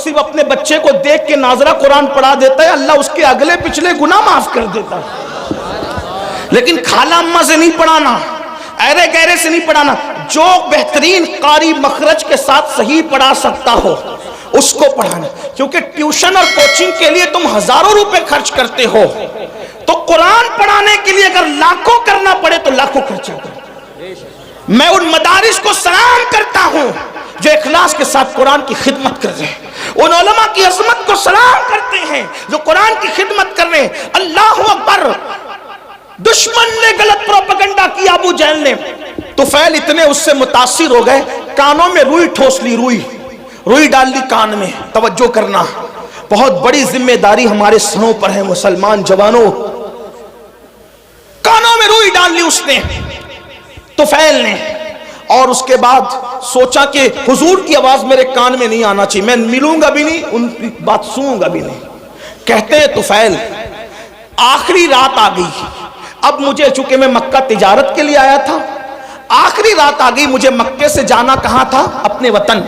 صرف اپنے بچے کو دیکھ کے ناظرہ قرآن پڑھا دیتا ہے، اللہ اس کے اگلے پچھلے گناہ معاف کر دیتا ہے۔ لیکن خالہ اماں سے نہیں پڑھانا، ایرے گہرے سے نہیں پڑھانا، جو بہترین قاری مخرج کے ساتھ صحیح پڑھا سکتا ہو اس کو پڑھانا، کیونکہ ٹیوشن اور کوچنگ کے لیے تم ہزاروں روپے خرچ کرتے ہو، تو قرآن پڑھانے کے لیے اگر لاکھوں کرنا پڑے تو لاکھوں خرچہ کرو۔ میں ان مدارس کو سلام کرتا ہوں جو اخلاص کے ساتھ قرآن کی خدمت کر رہے ہیں، ان علماء کی عظمت کو سلام کرتے ہیں جو قرآن کی خدمت کر رہے ہیں۔ اللہ اکبر! دشمن نے غلط پروپیگنڈا کیا، ابو جہل نے، طفیل اتنے اس سے متاثر ہو گئے، کانوں میں روئی ٹھوس لی، روئی ڈال لی کان میں۔ توجہ کرنا، بہت بڑی ذمہ داری ہمارے سروں پر ہے مسلمان جوانوں۔ کانوں میں روئی ڈال لی اس نے، طفیل نے، اور اس کے بعد سوچا کہ حضور کی آواز میرے کان میں نہیں آنا چاہیے، میں ملوں گا بھی نہیں، ان کی بات سنوں گا بھی نہیں۔ کہتے ہیں طفیل آخری رات آ گئی، اب مجھے، چونکہ میں مکہ تجارت کے لیے آیا تھا، آخری رات آ گئی، مجھے مکے سے جانا کہاں تھا؟ اپنے وطن۔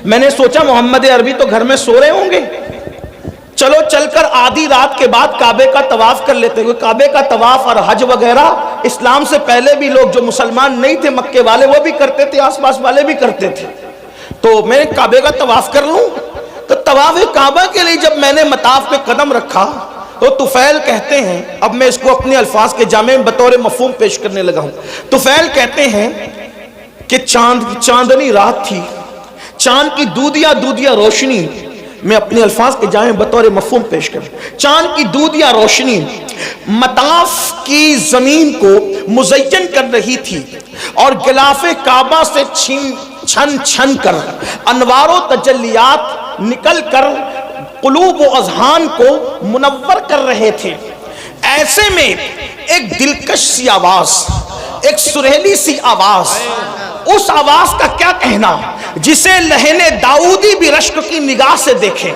میں نے سوچا محمد عربی تو گھر میں سو رہے ہوں گے، چلو چل کر آدھی رات کے بعد کعبے کا طواف کر لیتے ہوئے۔ کعبے کا طواف اور حج وغیرہ اسلام سے پہلے بھی لوگ جو مسلمان نہیں تھے مکے والے وہ بھی کرتے تھے، آس پاس والے بھی کرتے تھے، تو میں کعبے کا طواف کر لوں۔ تو طواف کعبہ کے لیے جب میں نے مطاف پہ قدم رکھا تو طفیل کہتے ہیں، اب میں اس کو اپنے الفاظ کے جامع میں بطور مفہوم پیش کرنے لگا ہوں۔ طفیل کہتے ہیں کہ چاندنی رات تھی، چاند کی دودیا روشنی، میں اپنے الفاظ کے جامع بطور مفہوم پیش کروں، چاند کی دودیا روشنی مطاف کی زمین کو مزین کر رہی تھی، اور غلاف کعبہ سے چھن چھن کر انوار و تجلیات نکل کر قلوب و اذہان کو منور کر رہے تھے۔ ایسے میں ایک دلکش سی آواز، ایک سریلی سی آواز، اس آواز کا کیا کہنا جسے لہن داؤدی بھی رشک کی نگاہ سے دیکھے۔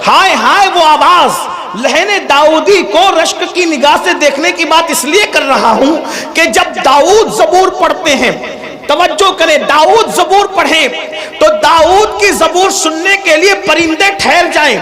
ہائے ہائے وہ آواز، لہن داؤدی کو رشک کی نگاہ سے دیکھنے کی بات اس لیے کر رہا ہوں کہ جب داؤد زبور پڑھتے ہیں، توجہ کریں، داؤد زبور پڑھیں تو داؤد کی زبور سننے کے لیے پرندے ٹھہر جائیں،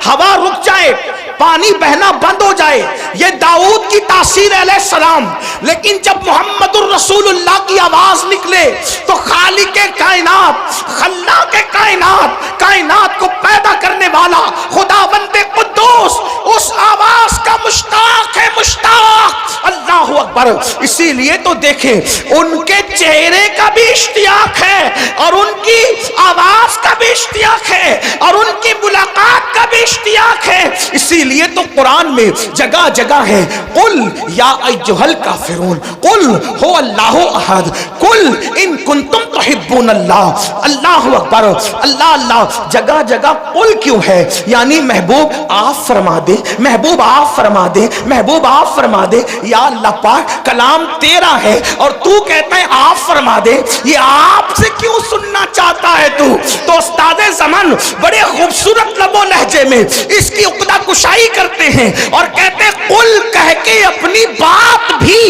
ہوا رک جائے، پانی بہنا بند ہو جائے، یہ داؤد کی تاثیر علیہ السلام۔ لیکن جب محمد الرسول اللہ کی آواز نکلے تو خالق کائنات، خلاق کائنات، کائنات کو پیدا کرنے والا خداوند قدوس اس آواز کا مشتاق ہے، مشتاق۔ اللہ اکبر! اسی لیے تو دیکھیں ان کے چہرے کا بھی اشتیاق ہے، اور ان کی آواز کا بھی اشتیاق ہے، اور ان کی ملاقات کا بھی اشتیاق ہے۔ اسی لیے تو قرآن میں جگہ جگہ ہے، قل یا ایھا الکافرون، قل هو اللہ احد، قل ان کنتم تحبون اللہ۔ اللہ اکبر! اللہ اللہ! جگہ جگہ قل کیوں ہے؟ یعنی محبوب آپ فرما دے، محبوب آپ فرما دے، محبوب آپ فرما دے۔ یا اللہ پاک کلام تیرا ہے اور تو کہتا ہے آپ فرما دے، یہ آپ سے کیوں سننا چاہتا ہے تو استاد زمان بڑے خوبصورت لب و لہجے میں اس کی عقدہ کشائی کرتے ہیں اور کہتے ہیں قل کہہ کے اپنی بات بھی،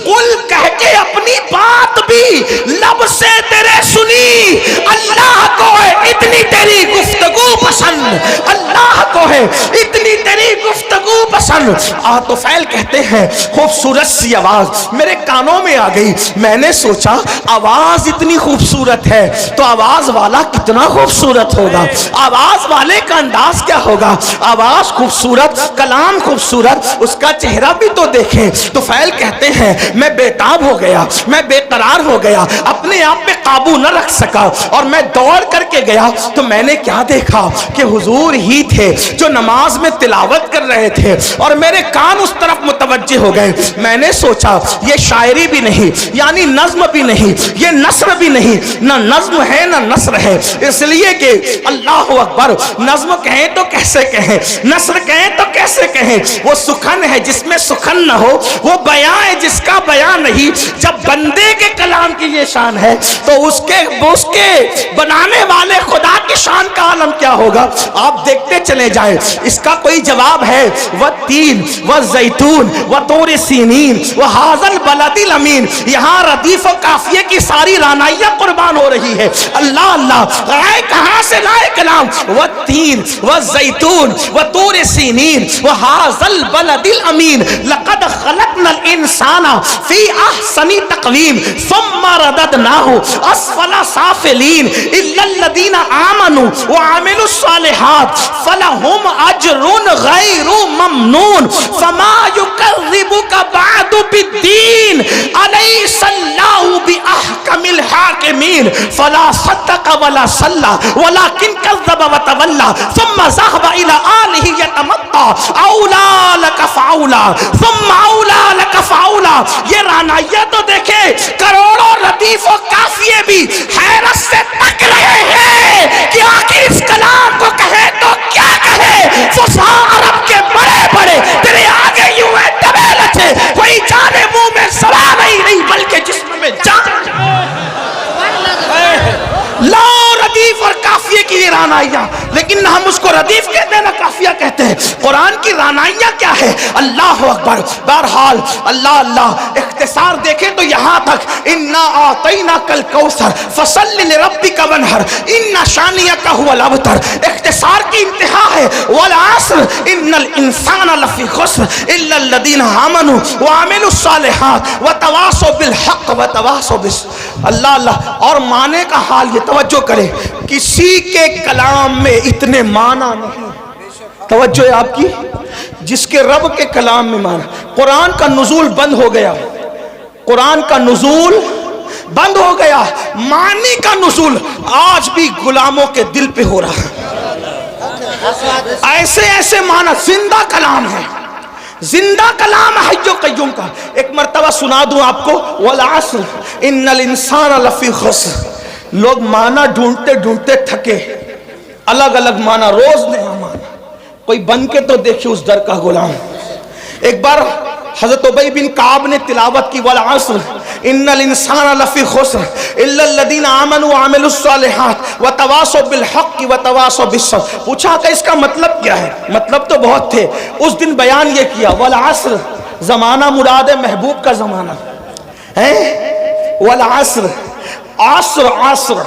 قل کہہ کے اپنی بات بھی لب سے تیرے سنی۔ اللہ کو ہے اتنی تیری گفتگو پسند، اللہ کو ہے اتنی تیری گفتگو پسند۔ طفیل کہتے ہیں خوبصورت سی آواز میرے کانوں میں آ گئی، میں نے سوچا آواز اتنی خوبصورت ہے تو آواز والا کتنا خوبصورت ہوگا، آواز والے کا انداز کیا ہوگا۔ آواز خوبصورت، کلام خوبصورت، اس کا چہرہ بھی تو دیکھیں۔ طفیل کہتے ہیں میں بےتاب ہو گیا، میں بے قرار ہو گیا، اپنے آپ پہ قابو نہ رکھ سکا، اور میں دوڑ کر کے گیا تو میں نے کیا دیکھا کہ حضور ہی تھے جو نماز میں تلاوت کر رہے تھے، اور میرے کان اس طرف متوجہ ہو گئے۔ میں نے سوچا یہ شاعری بھی نہیں، یعنی نظم بھی نہیں، یہ نثر بھی نہیں، نہ نظم ہے نہ نثر ہے، اس لیے کہ اللہ اکبر، نظم کہیں تو کیسے کہیں، نثر کہیں تو کیسے کہیں، وہ سخن ہے جس میں سخن نہ ہو، وہ بیان ہے جس کا بیان نہیں۔ جب بندے کے کلام کی یہ شان ہے تو اس کے بنانے والے خدا کی شان کا عالم کیا ہوگا۔ آپ دیکھتے چلے جائیں، اس کا کوئی جواب ہے والتین والزیتون وطور سینین وہذا البلد الامین. یہاں ردیف و قافیے کی ساری رانائیاں قربان ہو رہی ہے. اللہ اللہ رائے کہاں سے لائے کلام؟ والتین والزیتون وطور سینین وہذا البلد الامین لقد خلقنا الانسان فی احسن تقویم ثم رددناہ اسفل سافلین الا الذین آمنوا وعملوا الصالحات فلہم اجر غیر ممنون فما یکذبک بعد بالدین الیس اللہ باحکم الحاکمین فلا صدق ولا صلی ولکن کذب وتولی ثم ذهب الى آلہ یتمطى اولا لک فاولا ثم اولا لک فاولا. یہ رانائیہ تو دیکھے کروڑوں ردیف و قافیے بھی حیرت سے تک رہے ہیں کہ آخر اس کلام کو کہے تو کیا کہے. فصحاء عرب کے بڑے بڑے تیرے آگے یوں ہے دبے لچے کوئی جانے منہ میں سوا نہیں بلکہ جسم میں جان. لا ردیف اور قافیے کی یہ رانائیاں، لیکن نہ ہم اس کو ردیف کہتے ہیں نہ قافیہ کہتے ہیں. قرآن کی رانائیاں کیا ہے؟ اللہ اکبر. بہرحال اللہ اللہ اختصار دیکھیں تو یہاں تک انا اعطیناک الکوثر فصل لربک وانحر ان شانئک هو الابتر. اختصار کی انتہا ہے والعصر ان الانسان لفی خسر الا الذین آمنوا وعملوا الصالحات وتواصوا بالحق وتواصوا بالصبر. اللہ اللہ. اور معنی کا حال یہ توجہ کرے، کسی کے کلام میں اتنے معنی نہیں. توجہ ہے آپ کی، جس کے رب کے کلام میں معنی. قرآن کا نزول بند ہو گیا، قرآن کا نزول بند ہو گیا، معنی کا نزول آج بھی غلاموں کے دل پہ ہو رہا ہے. ایسے ایسے معنی زندہ کلام ہے، زندہ کلام حی و قیوم کا. ایک مرتبہ سنا دوں آپ کو، والعصر ان الانسان لفی خسر. لوگ معنی ڈھونڈتے ڈھونڈتے تھکے، الگ الگ معنی، روز نیا معنی. کوئی بن کے تو دیکھے اس در کا غلام. ایک بار حضرت ابی بن کعب نے تلاوت کی والعصر ان الانسان لفی خسر الا الذین آمنوا وعملوا الصالحات وتواصوا بالحق وتواصوا بالصبر. پوچھا کہ اس کا مطلب کیا ہے؟ مطلب تو بہت تھے. اس دن بیان یہ کیا والعصر زمانہ مراد ہے محبوب کا زمانہ ہے. والعصر عصر عصر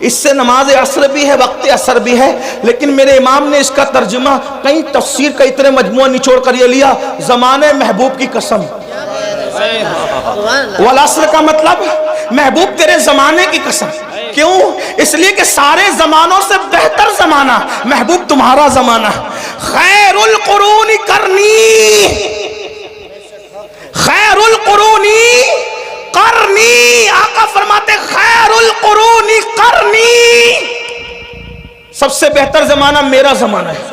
اس سے نماز عصر بھی ہے، وقت عصر بھی ہے، لیکن میرے امام نے اس کا ترجمہ کئی تفسیر کا اتنے مجموعہ نچوڑ کر یہ لیا زمانے محبوب کی قسم. والعصر کا مطلب محبوب تیرے زمانے کی قسم. کیوں؟ اس لیے کہ سارے زمانوں سے بہتر زمانہ محبوب تمہارا زمانہ. خیر القرون کرنی، خیر القرون کرنی. آقا فرماتے خیر القرون کرنی، سب سے بہتر زمانہ میرا زمانہ ہے.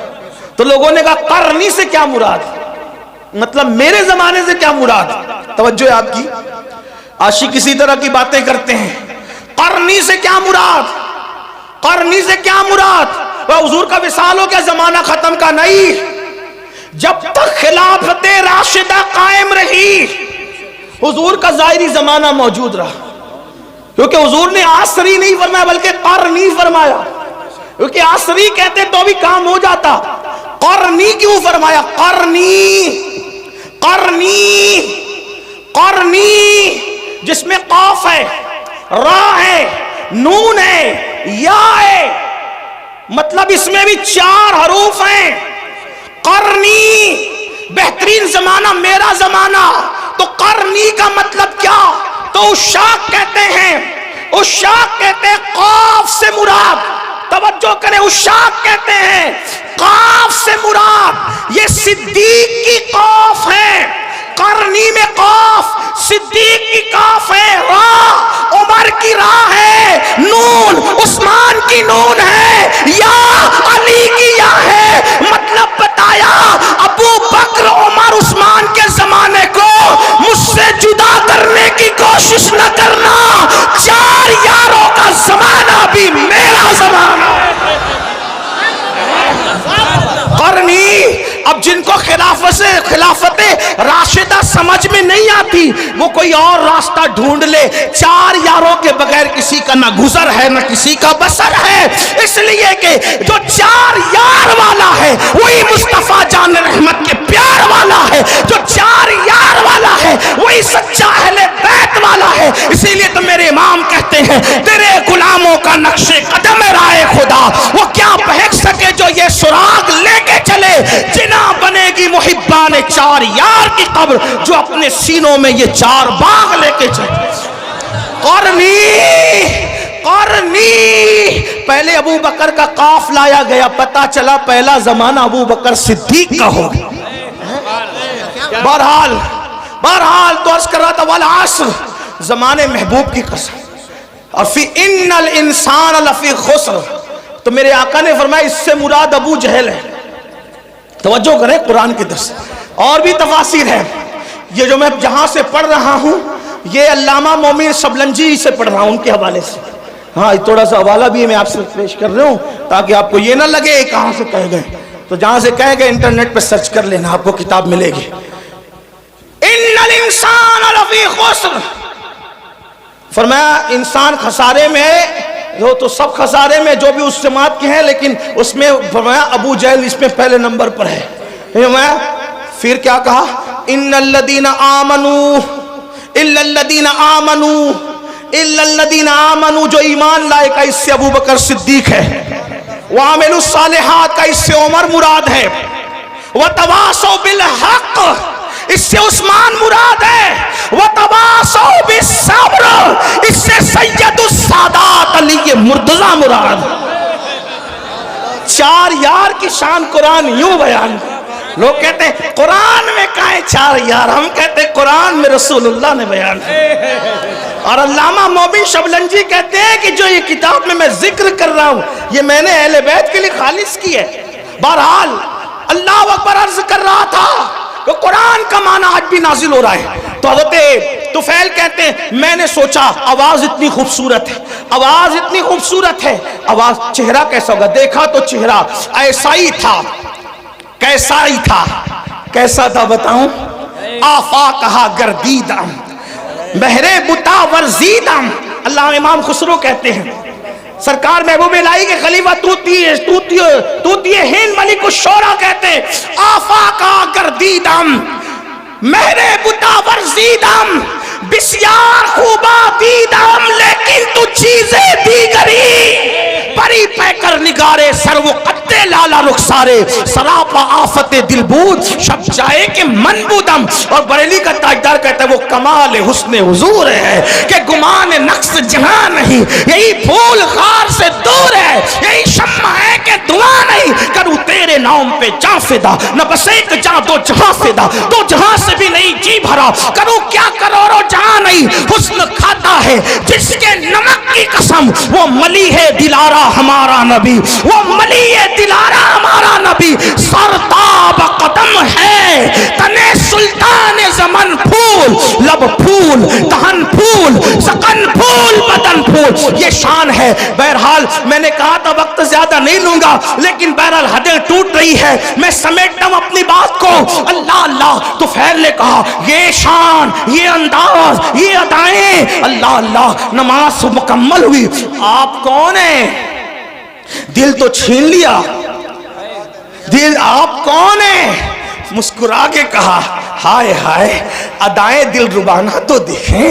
تو لوگوں نے کہا کرنی سے کیا مراد؟ مطلب میرے زمانے سے کیا مراد؟ توجہ ہے آپ کی. عاشق اسی طرح کی باتیں کرتے ہیں. قرنی سے کیا مراد؟ قرنی سے کیا مراد؟ وہ حضور کا وصال ہو کیا زمانہ ختم کا؟ نہیں. جب تک خلافت راشدہ قائم رہی حضور کا ظاہری زمانہ موجود رہا. کیونکہ حضور نے عصری نہیں فرمایا بلکہ قرنی فرمایا. کیونکہ عصری کہتے تو بھی کام ہو جاتا. قرنی کیوں فرمایا؟ قرنی قرنی قرنی جس میں قاف ہے، را ہے، نون ہے، یا ہے، مطلب اس میں بھی 4 حروف ہیں. قرنی بہترین زمانہ میرا زمانہ. تو قرنی کا مطلب کیا؟ تو عشاق کہتے ہیں، عشاق کہتے ہیں قاف سے مراد. توجہ کریں، عشاق کہتے ہیں قاف سے مراد یہ صدیق کی قاف ہے. قرنی میں قاف، صدیق کی قاف ہے، را عمر کی را ہے، نون عثمان کی نون ہے، یا علی کی یا ہے. مطلب بتایا ابو بکر عمر عثمان کے زمانے کو مجھ سے جدا کرنے کی کوشش نہ کرنا. 4 یاروں کا زمانہ بھی میرا زمانہ. قرنی اب جن کو خلافت راشدہ سمجھ میں نہیں آتی وہ کوئی اور راستہ ڈھونڈ لے. 4 یاروں کے بغیر کسی کا نہ گزر ہے نہ کسی کا بسر ہے، اس لیے کہ جو 4 یار والا ہے وہی مصطفیٰ جان رحمت کے پیار والا ہے، جو 4 یار والا ہے وہی سچا اہل بیت والا ہے. اسی لیے تو میرے امام کہتے ہیں تیرے غلاموں کا نقش قدم رائے خدا وہ کیا بہک سکے جو یہ سراغ لے کے چلے. جنا بنے گی محبان 4 یار کی قبر جو اپنے سینوں میں یہ 4 باغ لے کے چلے. قرنی پہلے ابو بکر کا قاف لایا گیا، پتا چلا پہلا زمانہ ابو بکر صدیق کا ہو گیا. بہرحال تو عرض کر رہا تھا والعصر، زمانے محبوب کی قسم. اور فی ان الانسان لفی خسر، تو میرے آقا نے فرمایا اس سے مراد ابو جہل ہے. توجہ کریں قرآن کی درس. اور بھی تفاسیر ہے. یہ جو میں جہاں سے پڑھ رہا ہوں یہ علامہ مومن شبلنجی سے پڑھ رہا ہوں، ان کے حوالے سے. ہاں تھوڑا سا حوالہ بھی میں آپ سے پیش کر رہا ہوں تاکہ آپ کو یہ نہ لگے کہاں سے کہہ گئے. تو جہاں سے کہہ گئے انٹرنیٹ پہ سرچ کر لینا، آپ کو کتاب ملے گی. ان الانسان لفی خسر، فرمایا انسان خسارے میں ہے. وہ تو سب خسارے میں جو بھی اس جماعت کے ہیں، لیکن اس میں فرمایا ابو جہل اس میں پہلے نمبر پر ہے. پھر کیا کہا؟ ان الذین آمنوا الا الذین آمنوا الا الذین آمنوا، جو ایمان لائے کا اس سے ابو بکر صدیق ہے. وعملوا الصالحات کا اس سے عمر مراد ہے. وتواصوا بالحق اس سے عثمان مراد ہے. وتواصوا بالصبر اس سے سید السادات علی مرتضی مراد. 4 یار کی شان قرآن یوں بیان. لوگ کہتے ہیں قرآن میں کہاں 4 یار، ہم کہتے ہیں قرآن میں رسول اللہ نے بیان. اور علامہ مومن شبلنجی کہتے ہیں کہ جو یہ کتاب میں ذکر کر رہا ہوں یہ میں نے اہل بیت کے لیے خالص کی ہے. بہرحال اللہ اکبر عرض کر رہا تھا کہ قرآن کا معنی آج بھی نازل ہو رہا ہے. تو حضرت طفیل کہتے ہیں میں نے سوچا آواز اتنی خوبصورت ہے، آواز اتنی خوبصورت ہے، آواز چہرہ کیسا ہوگا. دیکھا تو چہرہ ایسا ہی تھا. کیسا ہی تھا؟ کیسا تھا بتاؤں؟ آفا کہا گردیدم بہرے بتا ورزیدم. اللہ امام خسرو کہتے ہیں سرکار محبوب الہی کے خلیفہ توتی ہند ملک الشورى کہتے ہیں آفا کہا گردیدم مہرے بتا ورزیدم بسیار خوبا دیدم لیکن تو چیزیں دیگری پری پہ کر نگارے سر وہ قدے لالا رخسارے سراپا آفت دل بود شب جائے کہ من بودم. اور بریلی کا تاجدار کہتا ہے وہ کمال حسن حضور ہے کہ گمان نقص جہاں نہیں، یہی پھول خار سے دور ہے، یہی شمع ہے کہ دعا نہیں. کروں تیرے نام پہ جاں فدا نہ بس ایک جاں دو جہاں فدا، 2 جہاں سے بھی نہیں جی بھرا. کروں کیا کروڑوں جہاں نہیں، حسن کھاتا ہے جس کے نمک کی قسم. وہ ملی ہے دلارا ہمارا نبی، وہ ملی ہے دلارا ہمارا نبی. سرتاب قدم ہے تنے سلطان زمن پھول، لب پھول دہن پھول سکن پھول بدن پھول. یہ شان ہے. بہرحال میں نے کہا تھا وقت زیادہ نہیں لوں گا، لیکن بہرحال حدیں ٹوٹ رہی ہے، میں سمیٹتا ہوں اپنی بات کو. اللہ اللہ تو طفیل نے کہا یہ شان، یہ انداز، یہ ادائیں. اللہ اللہ نماز مکمل ہوئی. آپ کون ہیں؟ دل تو چھین لیا. دل آپ کون ہیں؟ مسکرا کے کہا ہائے ہائے ادائیں دل ربانہ تو دیکھیں،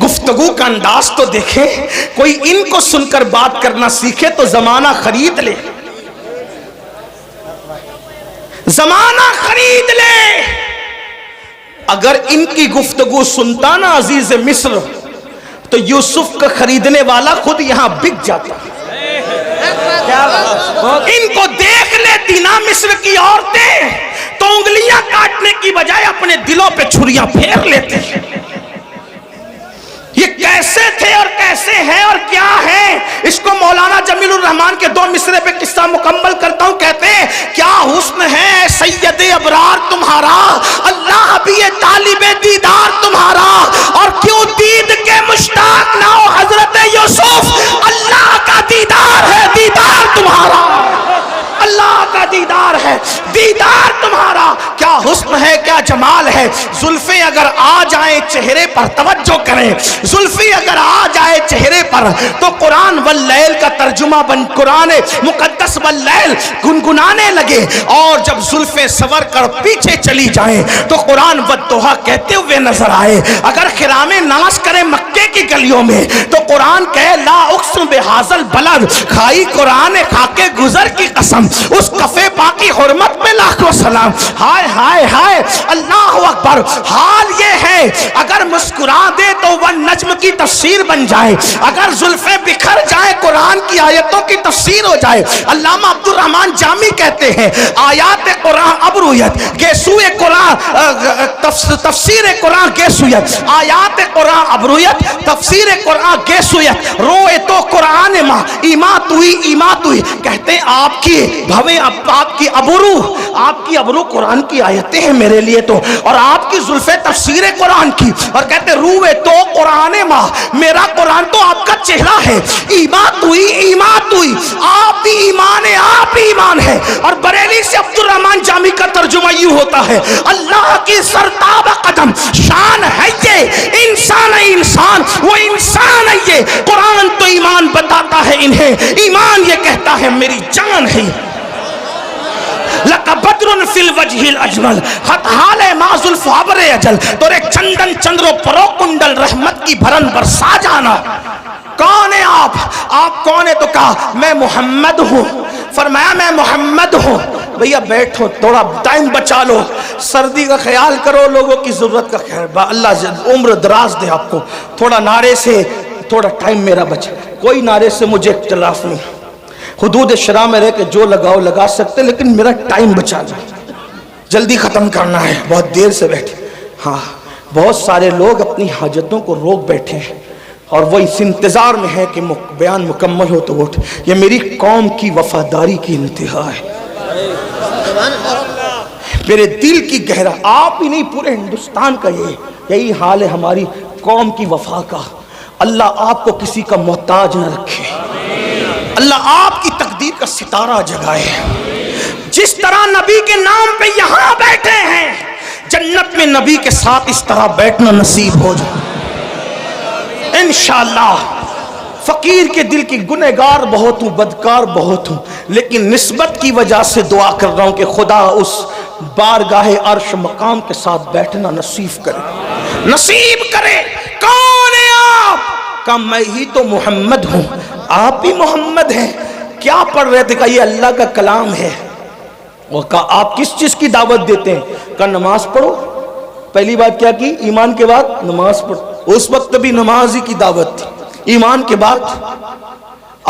گفتگو کا انداز تو دیکھیں. کوئی ان کو سن کر بات کرنا سیکھے تو زمانہ خرید لے، زمانہ خرید لے. اگر ان کی گفتگو سنتا نا عزیز مصر تو یوسف کا خریدنے والا خود یہاں بک جاتا. ان کو دیکھ لیتی نا مصر کی عورتیں تو انگلیاں کاٹنے کی بجائے اپنے دلوں پہ چھریاں پھیر لیتے. یہ کیسے تھے اور کیسے ہیں اور کیا ہے؟ اس کو مولانا جمیل الرحمان کے 2 مصرے پہ قصہ مکمل کرتا ہوں. کہتے ہیں کیا حسن ہے سید ابرار تمہارا، اللہ بھی یہ طالب دیدار تمہارا. اور کیوں دید کے مشتاق نہ ہو حضرت یوسف، اللہ کا دیدار ہے دیدار تمہارا، اللہ کا دیدار ہے. دیدار تمہارا کیا حسن ہے، کیا جمال ہے. زلفیں اگر آ جائیں چہرے پر توجہ کریں، زلفیں اگر آ جائے چہرے پر تو قرآن واللیل کا ترجمہ بن قرآن مقدس واللیل گنگنانے لگے، اور جب زلفیں سور کر پیچھے چلی جائیں تو قرآن والضحیٰ کہتے ہوئے نظر آئے. اگر خرام ناز کرے مکے کی گلیوں میں تو قرآن کہے لا اقسم بہذل بلد، کھائی قرآن خاکے گزر کی قسم، اس کفے پاکی حرمت میں لاکھوں سلام. ہائے ہائے ہائے اللہ اکبر. حال یہ ہے اگر مسکرا دے تو وہ نجم کی تفسیر بن جائے، اگر زلفیں بکھر جائیں قرآن کی آیتوں کی تفسیر ہو جائے. علامہ عبد الرحمن جامی کہتے ہیں آیات قرآن ابرویت گیسوئے قرآن تفسیر قرآن گیسویت، آیات قرآن ابرویت تفسیر قرآن گیسویت، روئے تو قرآن ماں ایمات ہوئی ایمات ہوئی. کہتے ہیں آپ کی بھویں آپ کی ابرو قرآن کی آیتیں ہیں میرے لیے تو، اور آپ کی زلفیں تفسیر قرآن کی. اور کہتے ہیں روئے تو قرآن ماں، میرا قرآن تو آپ کا چہرہ ہے. ایمات ہوئی ایمات ہوئی، آپ بھی ایمان ہے، آپ بھی ایمان ہے. اور بریلی سے عبد الرحمن جامی کا ترجمہ یہ ہوتا ہے اللہ کی سرتاب قدم شان ہے یہ، انسان ہے انسان، وہ انسان ہے یہ. قرآن تو ایمان بتاتا ہے انہیں، ایمان یہ کہتا ہے میری جان ہے. لَقَ بَدْرٌ فِي الْوَجْهِ الْأَجْمَلِ خطحال ما زلف عبر اجل، تورے چندن چندرو پرو کنڈل رحمت کی بھرن برسا جانا. کون ہے آپ کون ہے؟ تو کہا میں محمد ہوں. فرمایا میں محمد ہوں. بھیا بیٹھو، تھوڑا ٹائم بچا لو، سردی کا خیال کرو، لوگوں کی ضرورت کا خیال. اللہ عمر دراز دے آپ کو. تھوڑا نعرے سے تھوڑا ٹائم میرا بچا، کوئی نعرے سے مجھے اختلاف نہیں، حدود شرع میں رہ کے جو لگاؤ لگا سکتے، لیکن میرا ٹائم بچا لو، جلدی ختم کرنا ہے، بہت دیر سے بیٹھے. ہاں بہت سارے لوگ اپنی حاجتوں کو روک بیٹھے ہیں اور وہ اس انتظار میں ہے کہ بیان مکمل ہو تو اٹھ. یہ میری قوم کی وفاداری کی انتہا ہے، میرے دل کی گہرا. آپ ہی نہیں پورے ہندوستان کا یہی حال ہے ہماری قوم کی وفا کا. اللہ آپ کو کسی کا محتاج نہ رکھے، اللہ آپ کی تقدیر کا ستارہ جگائے. جس طرح نبی کے نام پہ یہاں بیٹھے ہیں، جنت میں نبی کے ساتھ اس طرح بیٹھنا نصیب ہو جائے انشاءاللہ. فقیر کے دل کی گنہگار بہت ہوں، بدکار بہت ہوں، لیکن نسبت کی وجہ سے دعا کر رہا ہوں کہ خدا اس بارگاہ عرش مقام کے ساتھ بیٹھنا نصیب کرے، نصیب کرے. کون ہے آپ؟ کہ میں ہی تو محمد ہوں. آپ بھی محمد ہیں. کیا پڑھ رہے تھے؟ کہ یہ اللہ کا کلام ہے. اور کہا آپ کس چیز کی دعوت دیتے ہیں؟ کہ نماز پڑھو. پہلی بات کیا کی؟ ایمان کے بعد نماز پڑھو. اس وقت بھی نماز ہی کی دعوت تھی. ایمان کے بعد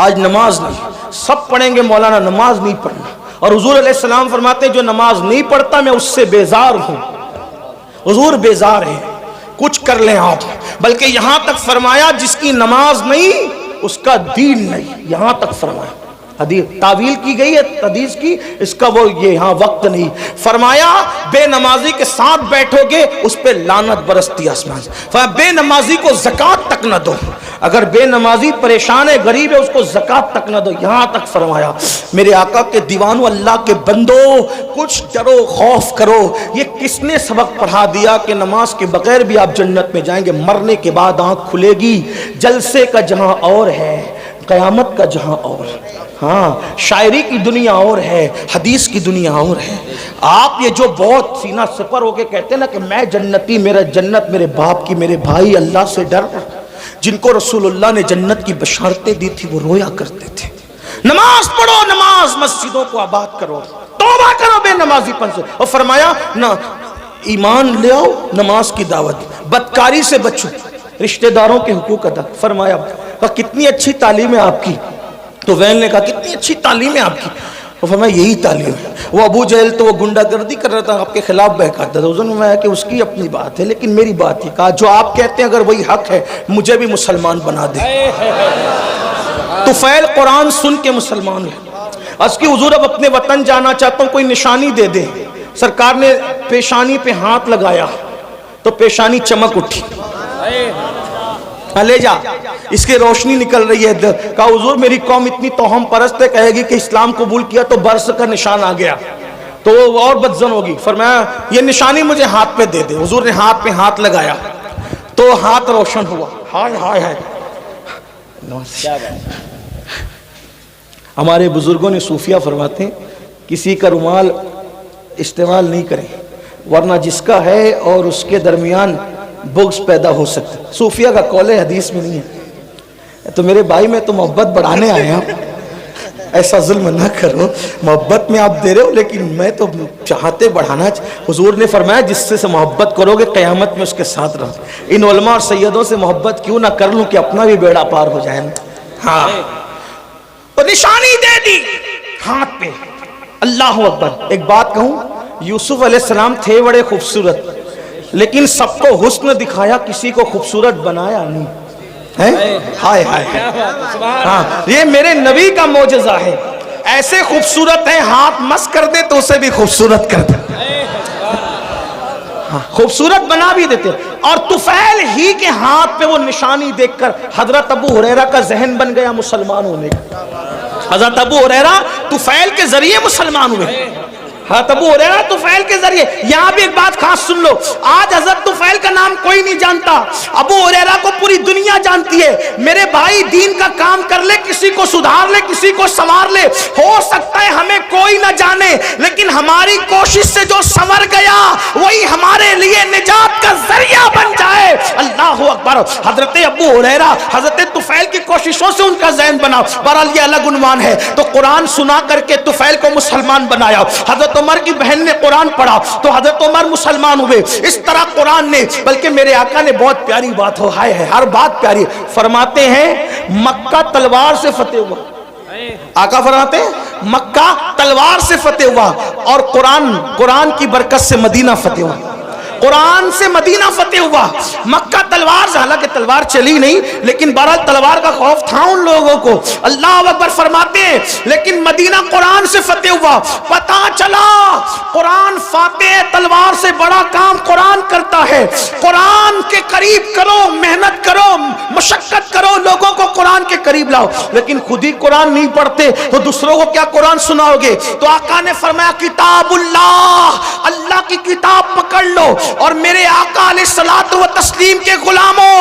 آج نماز نہیں. سب پڑھیں گے مولانا نماز نہیں پڑھنا. اور حضور علیہ السلام فرماتے ہیں جو نماز نہیں پڑھتا میں اس سے بیزار ہوں. حضور بیزار ہیں، کچھ کر لیں آپ. بلکہ یہاں تک فرمایا جس کی نماز نہیں اس کا دین نہیں، یہاں تک فرمایا. حدیث تعویل کی گئی ہے حدیث کی، اس کا وہ یہ ہاں وقت نہیں. فرمایا بے نمازی کے ساتھ بیٹھو گے اس پہ لعنت برستی آسمان سے. فرمایا بے نمازی کو زکوٰۃ تک نہ دو. اگر بے نمازی پریشان ہے، غریب ہے، اس کو زکوٰۃ تک نہ دو. یہاں تک فرمایا. میرے آقا کے دیوانوں، اللہ کے بندو، کچھ ڈرو، خوف کرو. یہ کس نے سبق پڑھا دیا کہ نماز کے بغیر بھی آپ جنت میں جائیں گے؟ مرنے کے بعد آنکھ کھلے گی. جلسے کا جہاں اور ہے، قیامت کا جہاں اور. ہاں شاعری کی دنیا اور ہے، حدیث کی دنیا اور ہے. آپ یہ جو بہت سینہ سپر ہو کے کہتے ہیں نا کہ میں جنتی، میرا جنت میرے باپ کی، میرے بھائی اللہ سے ڈر، جن کو رسول اللہ نے جنت کی بشارتیں دی تھی وہ رویا کرتے تھے. نماز پڑھو، نماز مسجدوں کو آباد کرو، توبہ کرو بے نمازی پن سے. اور فرمایا نہ ایمان لے آؤ، نماز کی دعوت. بدکاری سے بچو، رشتہ داروں کے حقوق ادا. فرمایا کتنی اچھی تعلیم ہے آپ کی. تو وین نے کہا کتنی اچھی تعلیم ہے آپ کی. وہ فرمایا یہی تعلیم ہے. وہ ابو جہل تو وہ گنڈا گردی کر رہا تھا، آپ کے خلاف بہکاتا تھا. حضور نے فرمایا کہ اس کی اپنی بات ہے، لیکن میری بات یہ کہا جو آپ کہتے ہیں اگر وہی حق ہے مجھے بھی مسلمان بنا دے. طفیل قرآن سن کے مسلمان ہے. اس کی حضور اب اپنے وطن جانا چاہتا ہوں، کوئی نشانی دے دے. سرکار نے پیشانی پہ ہاتھ لگایا تو پیشانی چمک اٹھی. لے جا، اس کی روشنی نکل رہی ہے. کہا حضور میری قوم اتنی توہم پرست ہے، کہے گی کہ اسلام قبول کیا تو برس کا نشان آ گیا. تو وہ اور بدزن ہوگی. فرمایا یہ نشانی مجھے ہاتھ پہ دے دے. حضور نے ہاتھ پہ ہاتھ لگایا تو ہاتھ روشن ہوا. ہائے ہائے ہائے. ہمارے بزرگوں نے صوفیہ فرماتے ہیں کسی کا رومال استعمال نہیں کریں ورنہ جس کا ہے اور اس کے درمیان بغض پیدا ہو سکتا ہے. صوفیہ کا قول حدیث میں نہیں ہے. تو میرے بھائی میں تو محبت بڑھانے آئے ہیں, ایسا ظلم نہ کرو. محبت میں آپ دے رہے ہو لیکن میں تو چاہتے بڑھانا. حضور نے فرمایا جس سے محبت کرو گے قیامت میں اس کے ساتھ رہو. ان علماء اور سیدوں سے محبت کیوں نہ کر لوں کہ اپنا بھی بیڑا پار ہو جائے. ہاں تو نشانی دے دی ہاتھ پہ. اللہ اکبر. ایک بات کہوں, یوسف علیہ السلام تھے بڑے خوبصورت لیکن سب کو حسن دکھایا, کسی کو خوبصورت بنایا نہیں. ہائے ہائے. ہاں یہ میرے نبی کا معجزہ ہے. ایسے خوبصورت ہیں ہاتھ مس کر دے تو اسے بھی خوبصورت کر دے, خوبصورت بنا بھی دیتے. اور طفیل ہی کے ہاتھ پہ وہ نشانی دیکھ کر حضرت ابو ہریرہ کا ذہن بن گیا مسلمان ہونے کا. حضرت ابو ہریرہ طفیل کے ذریعے مسلمان ہوئے. حضرت ابو ہریرہ طفیل کے ذریعے. یہاں بھی ایک بات خاص سن لو, آج حضرت طفیل کا نام کوئی نہیں جانتا, ابو ہریرہ کو پوری دنیا جانتی ہے. میرے بھائی دین کا کام کر لے, کسی کو سدھار لے, کسی کو سنوار لے. ہو سکتا ہے ہمیں کوئی نہ جانے لیکن ہماری کوشش سے جو سنور گیا وہی ہمارے لیے نجات کا ذریعہ بن جائے. اللہ اکبر. حضرت ابو ہریرہ حضرت طفیل کی کوششوں سے ان کا ذہن بنا. بہرحال یہ الگ عنوان ہے. تو قرآن سنا کر کے طفیل کو مسلمان بنایا. حضرت عمر کی بہن نے قرآن پڑھا تو حضرت عمر مسلمان ہوئے. اس طرح قرآن نے, بلکہ میرے آقا نے بہت پیاری بات ہو, ہائے ہے ہر بات پیاری. فرماتے ہیں مکہ تلوار سے فتح ہوا. آقا فرماتے ہیں مکہ تلوار سے فتح ہوا اور قرآن کی برکت سے مدینہ فتح ہوا. قرآن سے مدینہ فتح ہوا. مکہ تلوار سے, حالانکہ تلوار چلی نہیں لیکن بہرحال تلوار کا خوف تھا ان لوگوں کو. اللہ اکبر. فرماتے ہیں لیکن مدینہ قرآن سے فتح ہوا. پتا چلا قرآن فاتح تلوار سے بڑا کام قرآن کرتا ہے. قرآن کے قریب کرو, محنت کرو, مشقت کرو, لوگوں کو قرآن کے قریب لاؤ. لیکن خود ہی قرآن نہیں پڑھتے تو دوسروں کو کیا قرآن سناؤ گے. تو آقا نے فرمایا کتاب اللہ, اللہ کی کتاب پکڑ لو. اور میرے آقا علیہ الصلوۃ والتسلیم کے غلاموں,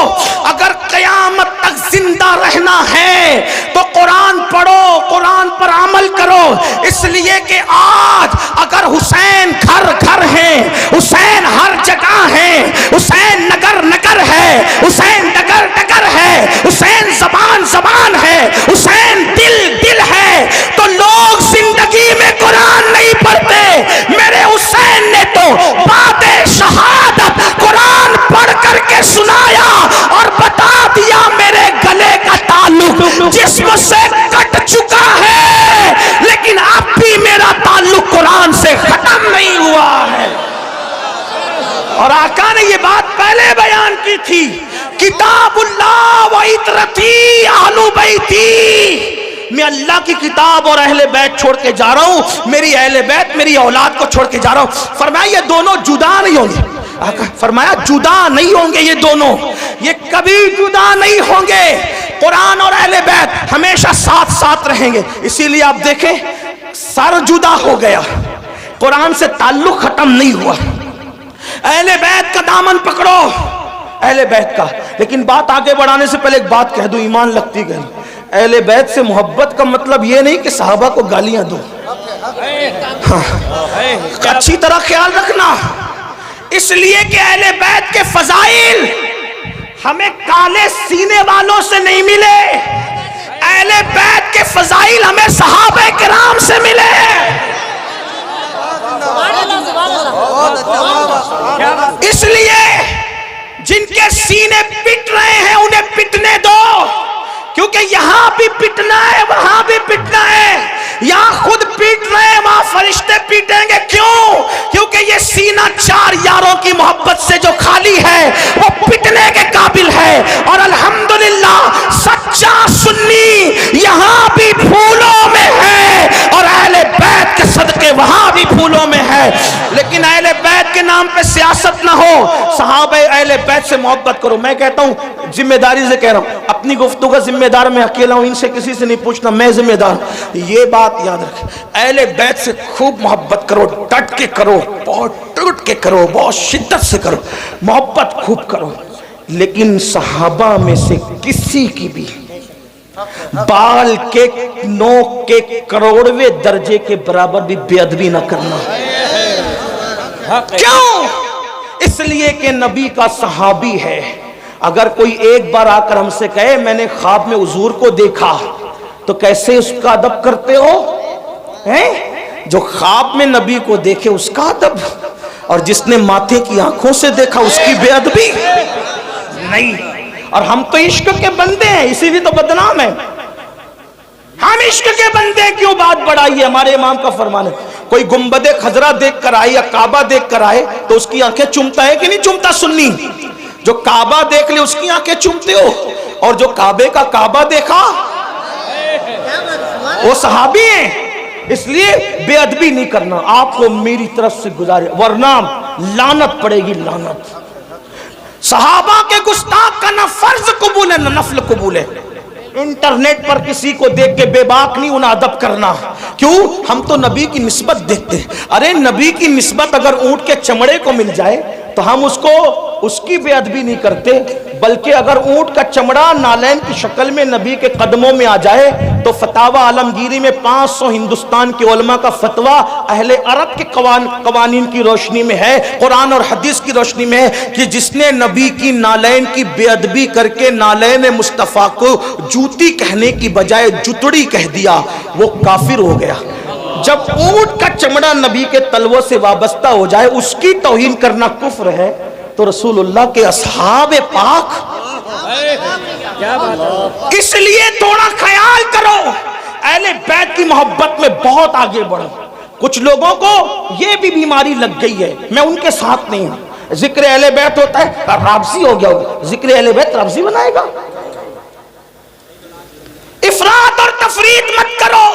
اگر قیامت تک زندہ رہنا ہے تو قرآن پڑھو, قرآن پر عمل کرو. اس لیے کہ آج اگر حسین گھر گھر ہیں, حسین ہر جگہ ہیں, حسین نگر نگر ہے, حسین ڈگر ڈگر ہے, حسین زبان زبان ہے, حسین دل دل ہے, تو لوگ زندگی میں قرآن نہیں پڑھتے. میرے حسین نے تو بعد شہادت قرآن پڑھ کر کے سنایا اور بتا دیا میرے گلے کا تعلق جسم سے کٹ چکا ہے لیکن اب بھی میرا تعلق قرآن سے ختم نہیں ہوا ہے. اور آقا نے یہ بات پہلے بیان کی تھی, کتاب اللہ و عطرتی اہل بیتی. میں اللہ کی کتاب اور اہل بیت چھوڑ کے جا رہا ہوں, میری اہل بیت میری اولاد کو چھوڑ کے جا رہا ہوں. فرمایا یہ دونوں جدا نہیں ہوں گے. فرمایا جدا نہیں ہوں گے یہ دونوں, یہ کبھی جدا نہیں ہوں گے. قرآن اور اہل بیت ہمیشہ ساتھ ساتھ رہیں گے. اسی لیے آپ دیکھیں سر جدا ہو گیا, قرآن سے تعلق ختم نہیں ہوا. اہل بیت کا دامن پکڑو, اہل بیت کا. لیکن بات آگے بڑھانے سے پہلے ایک بات کہہ دوں, ایمان لگتی گئی. اہل بیت سے محبت کا مطلب یہ نہیں کہ صحابہ کو گالیاں دو, اچھی طرح خیال رکھنا. اس لیے کہ اہل بیت کے فضائل ہمیں کالے سینے والوں سے نہیں ملے, اہل بیت کے فضائل ہمیں صحابہ کرام سے ملے. اس لیے جن کے سینے پٹ رہے ہیں انہیں پٹنے دو, کیونکہ یہاں بھی پٹنا ہے وہاں بھی پٹنا ہے. یہاں خود پیٹ رہے ہیں وہاں فرشتے پیٹیں گے. کیوں؟ کیونکہ یہ سینہ چار یاروں کی محبت سے جو خالی ہے وہ پٹنے کے قابل ہے. اور الحمدللہ سچا سنی یہاں بھی پھولوں میں ہے اور اہل بیت کے صدقے وہاں بھی پھولوں میں ہے. لیکن اہل بیت کے نام پہ سیاست نہ ہو, صحابہ اہل بیت سے محبت کرو. میں کہتا ہوں ذمہ داری سے کہہ رہا ہوں, اپنی گفتگو کا ذمہ دار میں اکیلا ہوں، ان سے کسی سے نہیں پوچھنا، میں ذمہ دار ہوں۔ یہ بات یاد رکھیں، اہل بیت سے خوب محبت کرو، ڈٹ کے کرو، بہت ٹوٹ کے کرو، بہت شدت سے کرو، محبت خوب کرو، لیکن صحابہ میں سے کسی کی بھی بال کے نوک کے کروڑویں درجے کے برابر بھی بے ادبی نہ کرنا۔ کیوں؟ اس لیے کہ نبی کا صحابی ہے۔ اگر کوئی ایک بار آ کر ہم سے کہے میں نے خواب میں حضور کو دیکھا، تو کیسے اس کا ادب کرتے ہو؟ جو خواب میں نبی کو دیکھے اس کا ادب، اور جس نے ماتھے کی آنکھوں سے دیکھا اس کی بے ادبی نہیں۔ اور ہم تو عشق کے بندے ہیں، اسی لیے تو بدنام ہے۔ ہم عشق کے بندے کیوں بات بڑھائی ہے؟ ہمارے امام کا فرمان ہے، کوئی گنبد خضرا دیکھ کر آئے یا کعبہ دیکھ کر آئے تو اس کی آنکھیں چومتا ہے کہ نہیں چومتا؟ سنی جو کعبہ دیکھ لے اس کی آنکھیں چومتے ہو، اور جو کعبے کا کعبہ دیکھا وہ صحابی ہیں۔ اس لیے بے ادبی نہیں کرنا، آپ کو میری طرف سے گزارے، ورنہ لعنت پڑے گی، لعنت۔ صحابہ کے گستاخ کا نہ فرض قبول ہے نہ نفل قبول ہے۔ انٹرنیٹ پر کسی کو دیکھ کے بے باک نہیں انہیں ادب کرنا، کیوں؟ ہم تو نبی کی نسبت دیکھتے ہیں۔ ارے نبی کی نسبت اگر اونٹ کے چمڑے کو مل جائے تو ہم اس کی بے ادبی نہیں کرتے، بلکہ اگر اونٹ کا چمڑا نالین کی شکل میں نبی کے قدموں میں آ جائے تو فتاوی عالمگیری میں 500 ہندوستان کے علماء کا فتویٰ اہل عرب کے قوانین کی روشنی میں ہے، قرآن اور حدیث کی روشنی میں ہے کہ جس نے نبی کی نالین کی بے ادبی کر کے نالین مصطفیٰ کو جوتی کہنے کی بجائے جتڑی کہہ دیا، وہ کافر ہو گیا۔ جب اونٹ کا چمڑا نبی کے تلووں سے وابستہ ہو جائے اس کی توہین کرنا کفر ہے، تو رسول اللہ کے اصحاب پاک، اس لیے تھوڑا خیال کرو، اہل بیت کی محبت میں بہت آگے بڑھو۔ کچھ لوگوں کو یہ بھی بیماری لگ گئی ہے، میں ان کے ساتھ نہیں ہوں، ذکر اہل بیت ہوتا ہے رابضی ہو گیا ہوگا، ذکر اہل بیت رابضی بنائے گا؟ افراط اور تفریط مت کرو،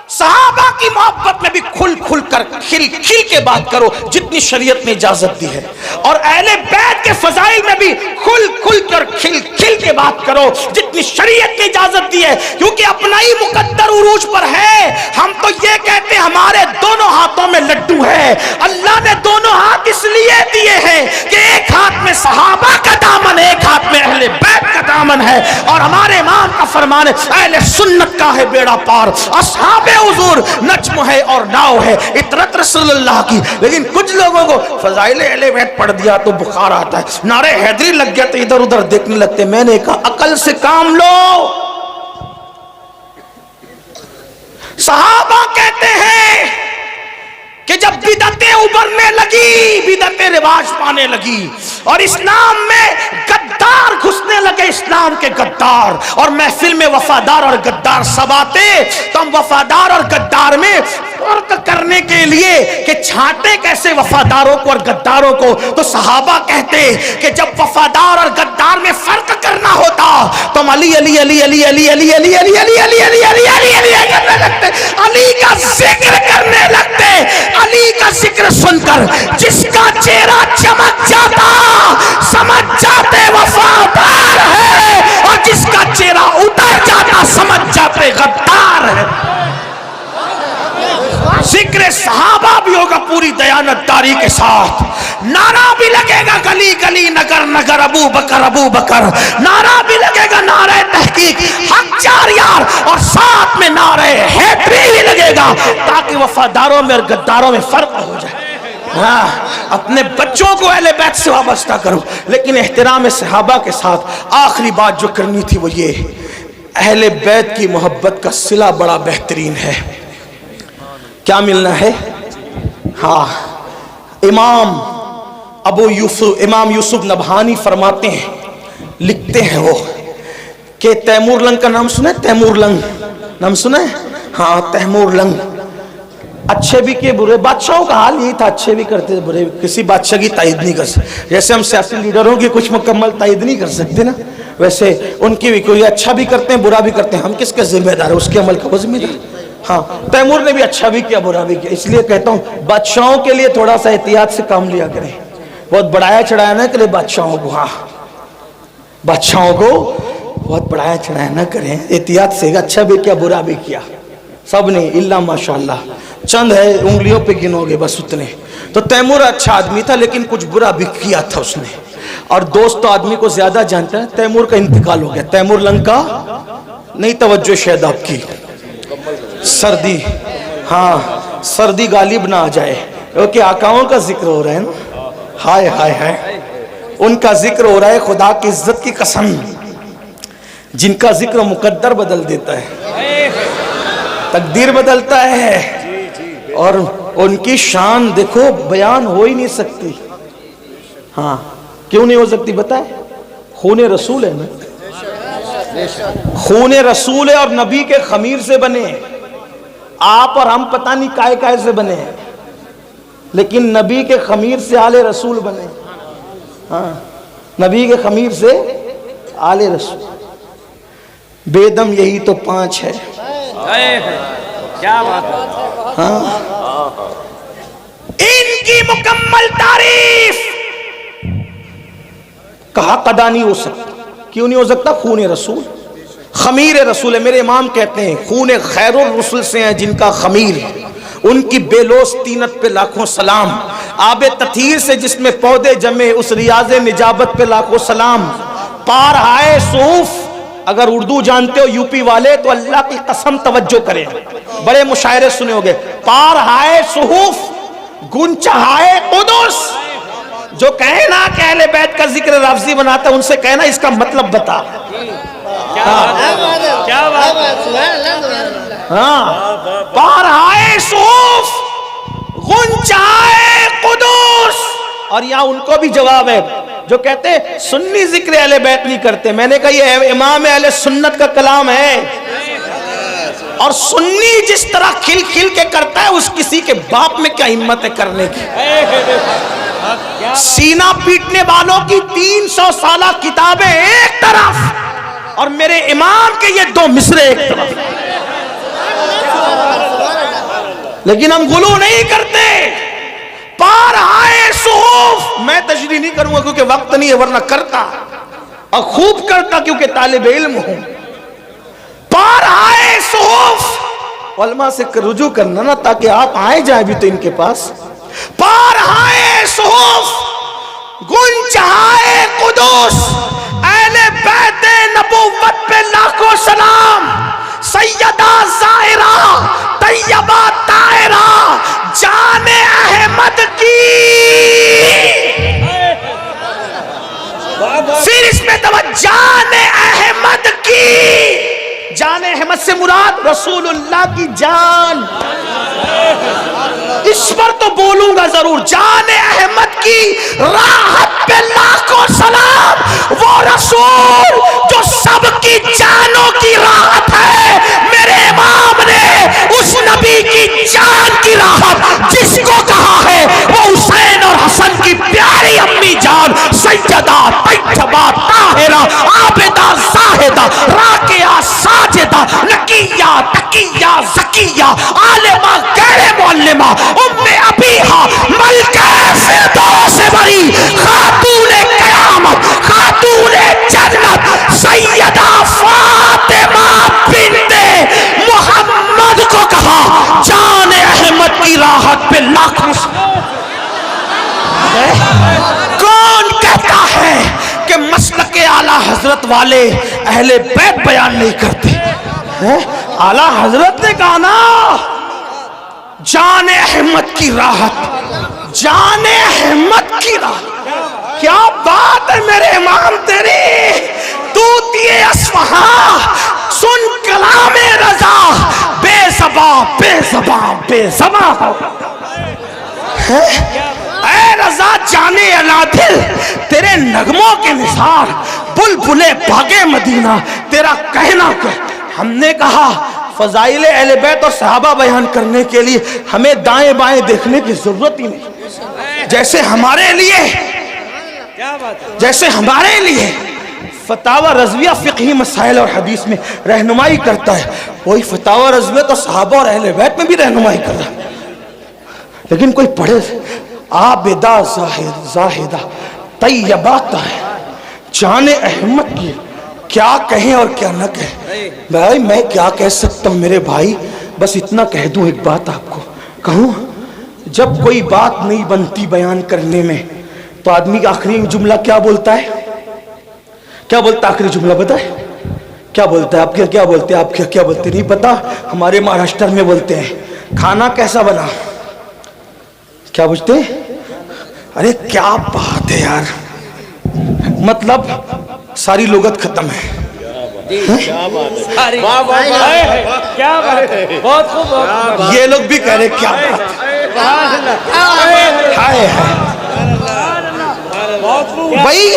صحابہ کی محبت میں بھی کھل کھل کر کھل کھل کے بات کرو جتنی شریعت نے اجازت دی ہے، اور اہل بیت کے فضائل میں بھی کھل کھل کر کھل کھل کے بات کرو جتنی شریعت نے اجازت دی ہے، کیونکہ اپنا ہی مقدر عروج پر ہے۔ ہم تو یہ کہتے ہیں ہمارے دونوں ہاتھوں میں لڈو ہے، اللہ نے دونوں ہاتھ اس لیے دیے ہیں کہ ایک ہاتھ میں صحابہ کا دامن، ایک ہاتھ میں اہل بیت کا دامن ہے، اور ہمارے امام کا فرمان ہے اہل سنت کا ہے بیڑا پار، اصحاب حضور نجم ہے اور ناؤ ہے، اطرت رسول اللہ کی۔ لیکن کچھ لوگوں کو فضائل اہل بیت پڑھ دیا تو بخار آتا ہے، نعرہ حیدری لگ گیا تو ادھر ادھر دیکھنے لگتے۔ میں نے کہا عقل سے کام لو۔ صحابہ کہتے ہیں کہ جب بدعتیں ابھرنے لگی، بدعتیں رواج پانے لگی اور اسلام میں غدار گھسنے لگے، اسلام کے غدار، اور محفل میں وفادار اور غدار سب آتے، تو ہم وفادار اور غدار میں فرق کرنے کے لیے کہ چھانٹے کیسے وفاداروں کو اور غداروں کو، تو صحابہ کہتے کہ جب وفادار اور غدار میں فرق کرنا ہوتا تو ہم علی علی علی علی علی علی علی علی علی علی علی علی علی علی کرنے لگتے، علی کا ذکر کرنے لگتے۔ علی کا ذکر سن کر جس کا چہرہ چمک جاتا سمجھ جاتے وفادار ہے، اور جس کا چہرہ اتر جاتا سمجھ جاتے غدار ہے۔ ذکر صحابہ بھی ہوگا پوری دیانتداری کے ساتھ، نعرہ بھی لگے گا گلی گلی نگر نگر ابو بکر ابو بکر، نعرہ بھی لگے گا نعرہ تحقیق حق چار یار، اور ساتھ میں نعرہ حیدری بھی لگے گا تاکہ وفاداروں میں اور غداروں میں فرق ہو جائے۔ ہاں، اپنے بچوں کو اہل بیت سے وابستہ کرو، لیکن احترام صحابہ کے ساتھ۔ آخری بات جو کرنی تھی وہ یہ، اہل بیت کی محبت کا صلہ بڑا بہترین ہے۔ کیا ملنا ہے؟ ہاں، امام یوسف نبہانی فرماتے ہیں، لکھتے ہیں وہ کہ تیمور لنگ کا نام سنا ہے؟ تیمور لنگ نام سنا ہے؟ ہاں، تیمور لنگ اچھے بھی کیے برے، بادشاہوں کا حال یہی تھا، اچھے بھی کرتے تھے برے، کسی بادشاہ کی تائید نہیں کر سکتے، جیسے ہم سیاسی لیڈروں کی کچھ مکمل تائید نہیں کر سکتے نا، ویسے ان کی بھی کوئی اچھا بھی کرتے ہیں برا بھی کرتے ہیں، ہم کس کا ذمہ دار ہے؟ اس کے عمل کا وہ ذمہ دار۔ ہاں، تیمور نے بھی اچھا بھی کیا برا بھی کیا، اس لیے کہتا ہوں بادشاہوں کے لیے تھوڑا سا احتیاط سے کام لیا کریں، بہت بڑھایا چڑھایا نہ کرے بادشاہوں کو۔ ہاں، بادشاہوں کو بہت بڑھایا چڑھایا نہ کریں، احتیاط سے، اچھا بھی کیا برا بھی کیا، سب نے الا ماشاءاللہ، چند ہے انگلیوں پہ گنو گے بس اتنے۔ تو تیمور اچھا آدمی تھا لیکن کچھ برا بھی کیا تھا اس نے، اور دوست تو آدمی کو زیادہ جانتا ہے۔ تیمور کا انتقال ہو گیا، تیمور لنکا نہیں، توجہ شاید آپ کی، سردی، ہاں سردی غالب نہ آ جائے، کیونکہ آقاؤں کا ذکر ہو رہا ہے نا، ہائے ہائے ہائے، ان کا ذکر ہو رہا ہے، خدا کی عزت کی قسم، جن کا ذکر مقدر بدل دیتا ہے، تقدیر بدلتا ہے، اور ان کی شان دیکھو بیان ہو ہی نہیں سکتی۔ ہاں کیوں نہیں ہو سکتی بتائے؟ خون رسول ہے نا، خون رسول ہے، اور نبی کے خمیر سے بنے ہیں۔ آپ اور ہم پتہ نہیں کائے کائے سے بنے ہیں، لیکن نبی کے خمیر سے آل رسول بنے۔ ہاں نبی کے خمیر سے آل رسول، بے دم یہی تو 5 ہے۔ کیا بات ہے، ہاں ان کی مکمل تعریف کہا قدا نہیں ہو سکتا۔ کیوں نہیں ہو سکتا؟ خون رسول، خمیر رسول ہے۔ میرے امام کہتے ہیں خون خیر الرسل سے ہیں جن کا خمیر، ان کی بے لوث طینت پہ لاکھوں سلام، آب تطہیر سے جس میں پودے جمے اس ریاض نجابت پہ لاکھوں سلام، پار ہائے صوف، اگر اردو جانتے ہو یوپی والے تو اللہ کی قسم توجہ کریں، بڑے مشاعرے سنے ہوگے، پار ہائے صحف گنچہائے قدس، جو کہے نا کہ اہل بیت کا ذکر لفظی بناتا ہے ان سے کہنا اس کا مطلب بتا۔ ہاں پار ہائے صحف غنچہائے قدس، اور یہاں ان کو بھی جواب ہے جو کہتے ہیں سنی ذکر اہل بیت نہیں کرتے۔ میں نے کہا یہ امام اہل سنت کا کلام ہے، اور سنی جس طرح کھل کھل کے کرتا ہے اس کسی کے باپ میں کیا ہمت ہے کرنے کی؟ سینہ پیٹنے والوں کی 300 سالہ کتابیں ایک طرف، اور میرے امام کے یہ 2 مصرے ایک طرف، لیکن ہم غلو نہیں کرتے۔ پار آئے صحف، میں تشریح نہیں کروں گا کیونکہ وقت نہیں ہے، ورنہ کرتا اور خوب کرتا کیونکہ طالب علم ہوں۔ پار آئے صحف، علماء سے رجوع کرنا نا تاکہ آپ آئے جائیں بھی تو ان کے پاس۔ پار آئے صحف گنچہائے قدس، اہل بیت نبوت پہ لاکھوں سلام، سیدہ زاہرہ طیبہ طاہرہ جان احمد کی، پھر اس میں جان احمد کی، جان احمد سے مراد رسول اللہ کی جان، اس پر تو بولوں گا ضرور، جان احمد کی راحت پہ لاکھوں سلام، وہ رسول جو سب کی جانوں کی راحت ہے۔ میرے امام نے اس نبی کی جان کی راحت جس کو کہا ہے وہ حسین اور حسن کی پیاری امی جان سیدہ طیبہ طاہرہ عابدہ زاہدہ راکعہ ساجدہ نقیہ تقیہ زکیہ عالمہ غیر معلمہ ام ابیہا ملکہ فردوس بری خاتون قیامت خاتون جنت سیدہ فاطمہ بنت محمد کو کہا جان احمد کی راحت پہ لاکھوں۔ کون کہتا ہے کہ مسلک اعلیٰ حضرت والے اہل بیت بیان نہیں کرتے؟ اعلیٰ حضرت نے کہا نا جان احمد کی راحت، جان احمد کی راحت، کیا بات ہے میرے امام تیری، طوطی اصفہاں سن کلام رضا، بے زباں بے زباں بے زباں ہو۔ اے رضا جانے علا دل، تیرے نغموں کے نثار بلبلے باغے مدینہ، تیرا کہنا کہ ہم نے کہا فضائل اہل بیت اور صحابہ بیان کرنے کے لیے ہمیں دائیں بائیں دیکھنے کی ضرورت ہی نہیں، جیسے ہمارے لیے فتاوی رضویہ فقہی مسائل اور حدیث میں رہنمائی کرتا ہے، وہی فتاوی رضویہ تو صحابہ اور اہل بیت میں بھی رہنمائی کر رہا ہے۔ لیکن کوئی پڑھے عابدہ زاہدہ طیبہ طاہرہ جان احمد کی کیا کہیں اور کیا نہ کہیں. بھائی میں کیا کہہ سکتا ہوں میرے بھائی, بس اتنا کہہ دوں, ایک بات آپ کو کہوں, جب کوئی بات نہیں بنتی بیان کرنے میں تو آدمی کا آخری جملہ کیا بولتا ہے؟ کیا بولتا ہے آخری جملہ بتائے؟ کیا بولتا ہے؟ آپ کیا بولتے ہیں؟ آپ کیا بولتے نہیں پتا؟ ہمارے مہاراشٹر میں بولتے ہیں کھانا کیسا بنا. کیا پوچھتے ہیں؟ ارے کیا بات ہے یار, مطلب ساری لغت ختم ہے. یہ لوگ بھی کہہ رہے کیا بات. بھائی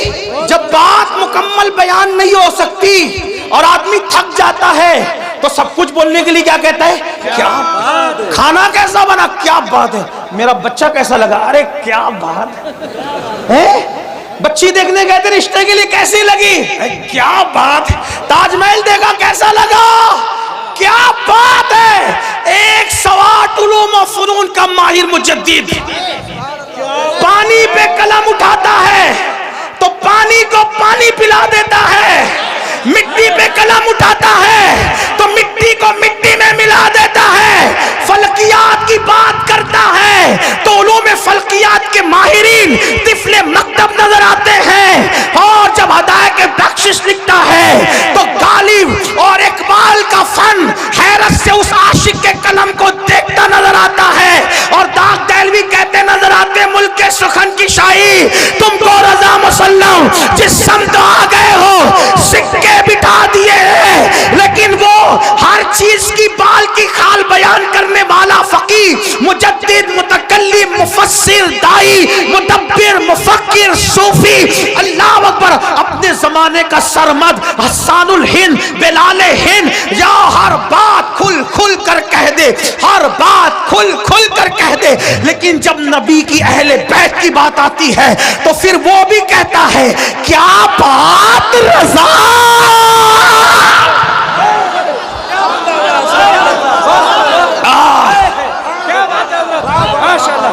جب بات مکمل بیان نہیں ہو سکتی اور آدمی تھک جاتا ہے تو سب کچھ بولنے کے لیے کیا کہتا ہے؟ کیا کھانا کیسا بنا, کیا بات ہے, میرا بچہ کیسا لگا, ارے کیا بات ہے, بچی دیکھنے گئے تھے رشتے کے لیے کیسی لگی, کیا بات, تاج محل دیکھا کیسا لگا, کیا بات ہے. ایک سوات علوم و فنون کا ماہر مجدد پانی پہ قلم اٹھاتا ہے تو پانی کو پانی پلا دیتا ہے, مٹی پہ قلم اٹھاتا ہے تو مٹی کو مٹی میں ملا دیتا ہے, فلکیات کی بات کرتا ہے تو علوم فلکیات کے ماہرین طفل مکتب نظر آتے ہیں, اور جب ہدایت بخشش لکھتا ہے تو غالب اور اقبال کا فن حیرت سے اس عاشق کے قلم کو دیکھتا نظر آتا ہے, اور داغ دہلوی کہتے نظر آتے ملک کے سخن کی شاہی تم کو رضا مسلم جس سمت آ گئے ہو سکے بٹھا دیے ہیں, لیکن وہ ہر چیز کی بال کی خال بیان کرنے والا فقیہ مجدد متکلم مفسر دائی مدبر مفکر صوفی اللہ اکبر اپنے زمانے کا سرمد حسان الہند بلال ہند, یا ہر بات کھل کھل کر کہہ دے, ہر بات کھل کھل کر کہہ دے, لیکن جب نبی کی اہل بیت کی بات آتی ہے تو پھر وہ بھی کہتا ہے کیا بات رضا.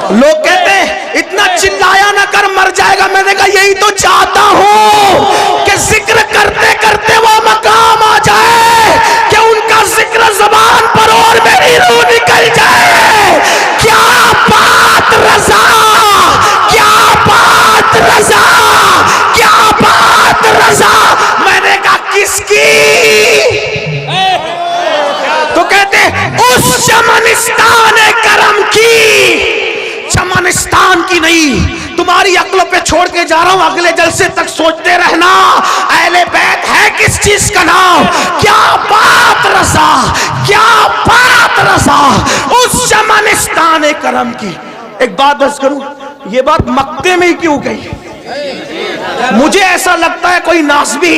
لوگ کہتے ہیں اتنا چلایا نہ کر مر جائے گا, میں نے کہا یہی تو چاہتا ہوں کہ ذکر کرتے کرتے وہ مقام آ جائے کہ ان کا ذکر زبان پر اور میری روح نکل جائے. کیا بات رضا, کیا بات رضا, کیا بات رضا. میں نے کہا کس کی؟ تو کہتے اس چمنستان کرم کی, چمنستان کی نہیں, تمہاری عقلوں پہ چھوڑ کے جا رہا ہوں, اگلے جلسے تک سوچتے رہنا اہل بیت ہے کس چیز کا نام. کیا بات رضا, کیا بات رضا, اس چمنستان کرم کی. ایک بات بس کروں, یہ بات مکے میں ہی کیوں گئی؟ مجھے ایسا لگتا ہے کوئی ناسبی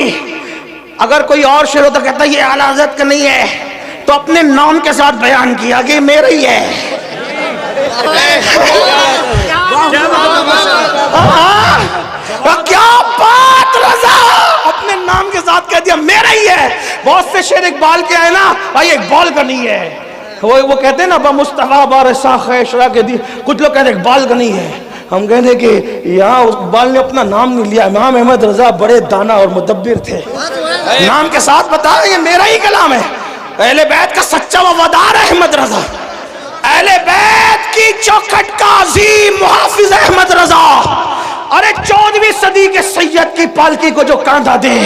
اگر کوئی اور شعر ہوتا کہتا یہ اعلیٰ حضرت کا نہیں ہے تو اپنے نام کے ساتھ بیان کیا کہ میرا ہی ہے. کیا بات رضا, اپنے نام کے ساتھ کہہ دیا میرا ہی ہے. بہت سے شعر اقبال کے ہیں نا بھائی, اقبال کا نہیں ہے, وہ کہتے ہیں نا بمصطفیٰ بارسا خیشرا کے دی, کچھ لوگ کہتے ہیں اقبال کا نہیں ہے. ہم کہتے ہیں کہ یہاں اقبال نے اپنا نام نہیں لیا, امام احمد رضا بڑے دانا اور مدبر تھے, نام کے ساتھ بتا یہ میرا ہی کلام ہے. اہل بیت کا سچا وفادار احمد رضا, اہل بیت کی چوکھٹ کا عظیم محافظ احمد رضا. ارے 14ویں صدی کے سید کی پالکی کو جو کاندھا دے,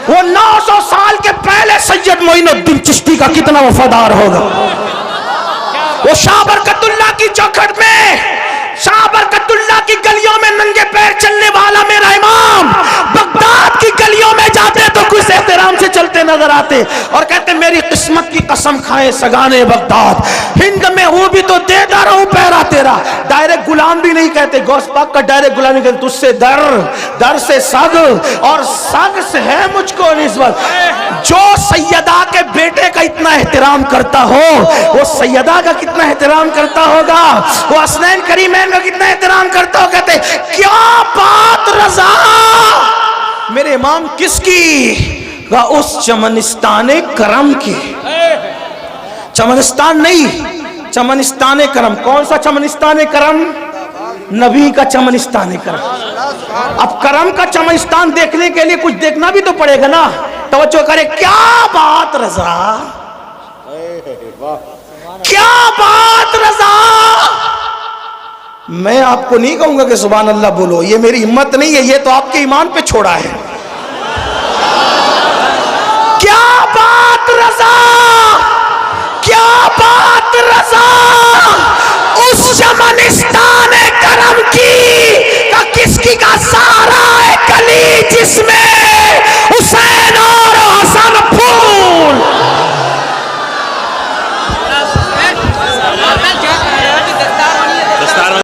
وہ 900 سال کے پہلے سید معین الدین چشتی کا کتنا وفادار ہوگا. وہ شاہ برکت اللہ کی چوکھٹ میں, شاہ برکت اللہ کی گلیوں میں ننگے پیر چلنے والا میرا امام بغداد کی گلیوں میں جاتے تو کچھ احترام سے چلتے نظر آتے اور کہتے میری قسمت کی قسم کھائے سگانے بغداد, ہند میں ہوں بھی تو دیتا رہوں پیرا تیرا. ڈائریکٹ غلام بھی نہیں کہتے, غوث پاک کا ڈائریکٹ غلام نہیں کہتے, تجھ سے در سے سگ اور سگ سے ہے مجھ کو نسبت. جو سیدہ کے بیٹے کا اتنا احترام کرتا ہو وہ سیدہ کا کتنا احترام کرتا ہوگا, وہ حسنین کریمین کا کتنا احترام کرتا ہو. کہتے کیا بات رضا, میرے امام کس کی؟ اس چمنستان کرم کی. چمنستان نہیں, چمنستان کرم. کون سا چمنستان کرم؟ نبی کا چمنستان کرم. اب کرم کا چمنستان دیکھنے کے لیے کچھ دیکھنا بھی تو پڑے گا نا. توجہ کرے, کیا بات رضا, کیا بات رضا. میں آپ کو نہیں کہوں گا کہ سبحان اللہ بولو, یہ میری ہمت نہیں ہے, یہ تو آپ کے ایمان پہ چھوڑا ہے. کیا بات رضا, کیا بات رضا.